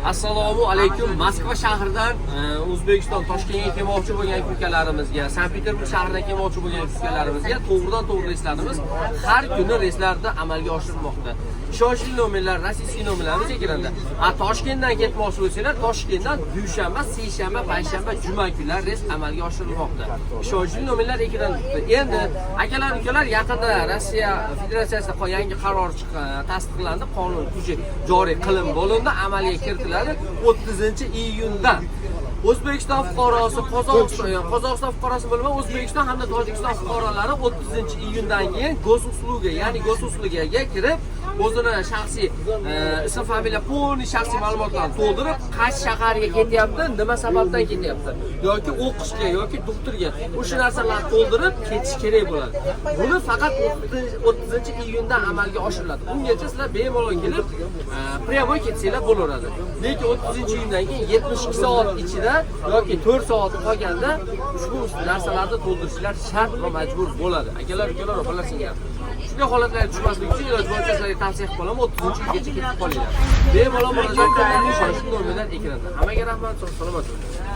Assalomu alaykum. Moskva shahridan O'zbekiston Toshkentga kelmoqchi bo'lgan ukalarimizga, Sankt-Peterburg shahridan kelmoqchi bo'lgan ukalarimizga to'g'ridan-to'g'ri reyslarimiz har kuni reyslarda amalga oshirilmoqda. Ishonchli nomerlar, rossiyskiy nomerlarimiz ekranda. Toshkentdan ketmoqchi bo'lsanglar, Toshkentdan dushanba, seshanba, payshanba, juma kunlari reys amalga oshirilmoqda. Ishonchli nomerlar ekranda. Endi akalar, ukalar, yaqinda Rossiya Federatsiyasida yangi qaror tasdiqlandi, qonun kuchi joriy qilib bo'lindi, amalga kiritiladi 30-iyundan. O'zbekiston fuqarosi, Qozog'iston fuqarosi bo'lib, O'zbekiston hamda Tojikiston fuqarolari 30-iyundan keyin gosusluga, ya'ni gosuslugaga kirib, o'zini shaxsiy ism, familiya, полный shaxsiy ma'lumotlarni to'ldirib, qaysi shaharga ketyapti, nima sababdan ketyapti, yoki o'qishga yoki doktorga o'sha narsalarni to'ldirib ketish kerak bo'ladi. Buni faqat 30-iyundan amalga oshiriladi. Ungacha sizlar bemalol kelib, pryamoy ketsanglar bo'laveradi. Lekin 30-iyundan keyin 72 soat ichida yoki 4 soat qolganda ushbu narsalarni to'ldirishlar shart va majbur bo'ladi. Akalar, ukalar, bilasizlar. Shunday holatlarga tushmaslik uchun iloji boricha sizlarga tavsiya qilib qolaman, 30-iyungacha ketib qolinglar. Bemalol murojaat qilinglar, ishonchli nomerlar ekranda. Hammaga rahmat, sog' salomat bo'ling.